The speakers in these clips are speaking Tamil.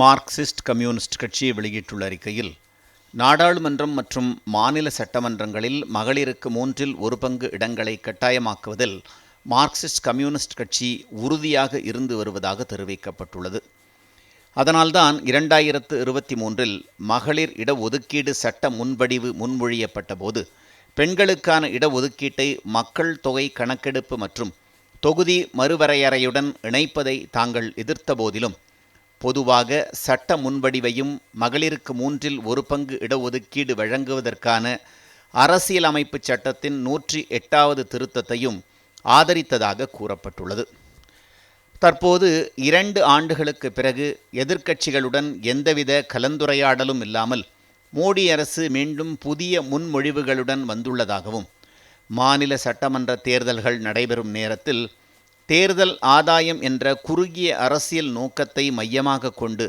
மார்க்சிஸ்ட் கம்யூனிஸ்ட் கட்சி வெளியிட்டுள்ள அறிக்கையில், நாடாளுமன்றம் மற்றும் மாநில சட்டமன்றங்களில் மகளிருக்கு 1/3 இடங்களை கட்டாயமாக்குவதில் மார்க்சிஸ்ட் கம்யூனிஸ்ட் கட்சி உறுதியாக இருந்து வருவதாக தெரிவிக்கப்பட்டுள்ளது. அதனால்தான் 2023இல் மகளிர் இடஒதுக்கீடு சட்ட முன்வடிவு முன்மொழியப்பட்ட போது பெண்களுக்கான இடஒதுக்கீட்டை மக்கள் தொகை கணக்கெடுப்பு மற்றும் தொகுதி மறுவரையறையுடன் இணைப்பதை தாங்கள் எதிர்த்த போதிலும், பொதுவாக சட்ட முன்வடிவையும் மகளிருக்கு 1/3 இடஒதுக்கீடு வழங்குவதற்கான அரசியலமைப்பு சட்டத்தின் 108வது திருத்தத்தையும் ஆதரித்ததாக கூறப்பட்டுள்ளது. தற்போது 2 ஆண்டுகளுக்கு பிறகு எதிர்க்கட்சிகளுடன் எந்தவித கலந்துரையாடலும் இல்லாமல் மோடி அரசு மீண்டும் புதிய முன்மொழிவுகளுடன் வந்துள்ளதாகவும், மாநில சட்டமன்ற தேர்தல்கள் நடைபெறும் நேரத்தில் தேர்தல் ஆதாயம் என்ற குறுகிய அரசியல் நோக்கத்தை மையமாக கொண்டு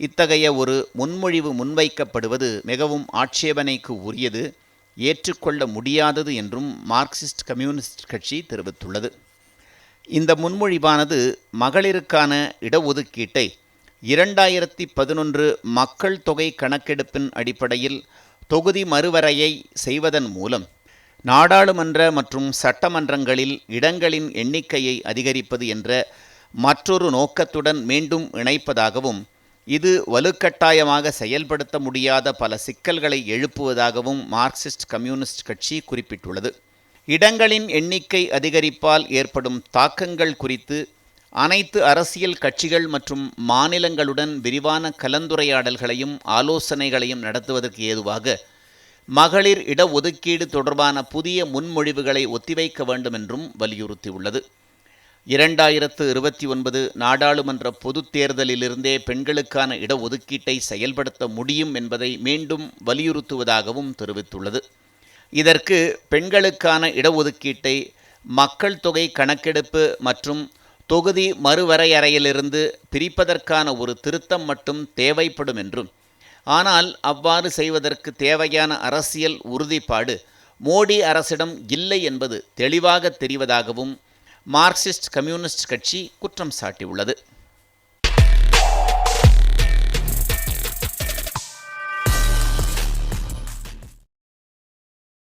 இத்தகைய ஒரு முன்மொழிவு முன்வைக்கப்படுவது மிகவும் ஆட்சேபனைக்கு உரியது, ஏற்றுக்கொள்ள முடியாதது என்றும் மார்க்சிஸ்ட் கம்யூனிஸ்ட் கட்சி தெரிவித்துள்ளது. இந்த முன்மொழிவானது மகளிருக்கான இடஒதுக்கீட்டை 2011 மக்கள் தொகை கணக்கெடுப்பின் அடிப்படையில் தொகுதி மறுவரையை செய்வதன் மூலம் நாடாளுமன்ற மற்றும் சட்டமன்றங்களில் இடங்களின் எண்ணிக்கையை அதிகரிப்பது என்ற மற்றொரு நோக்கத்துடன் மீண்டும் இணைப்பதாகவும், இது வலுக்கட்டாயமாக செயல்படுத்த முடியாத பல சிக்கல்களை எழுப்புவதாகவும் மார்க்சிஸ்ட் கம்யூனிஸ்ட் கட்சி குறிப்பிட்டுள்ளது. இடங்களின் எண்ணிக்கை அதிகரிப்பால் ஏற்படும் தாக்கங்கள் குறித்து அனைத்து அரசியல் கட்சிகள் மற்றும் மாநிலங்களுடன் விரிவான கலந்துரையாடல்களையும் ஆலோசனைகளையும் நடத்துவதற்கு ஏதுவாக மகளிர் இடஒதுக்கீடு தொடர்பான புதிய முன்மொழிவுகளை ஒத்திவைக்க வேண்டும் என்றும் வலியுறுத்தியுள்ளது. 2029 நாடாளுமன்ற பொதுத் தேர்தலிலிருந்தே பெண்களுக்கான இடஒதுக்கீட்டை செயல்படுத்த முடியும் என்பதை மீண்டும் வலியுறுத்துவதாகவும் தெரிவித்துள்ளது. இதற்கு பெண்களுக்கான இடஒதுக்கீட்டை மக்கள் தொகை கணக்கெடுப்பு மற்றும் தொகுதி மறுவரையறையிலிருந்து பிரிப்பதற்கான ஒரு திருத்தம் மட்டும் தேவைப்படும் என்றும், ஆனால் அவ்வாறு செய்வதற்கு தேவையான அரசியல் உறுதிப்பாடு மோடி அரசிடம் இல்லை என்பது தெளிவாக தெரிவதாகவும் மார்க்சிஸ்ட் கம்யூனிஸ்ட் கட்சி குற்றம் சாட்டியுள்ளது.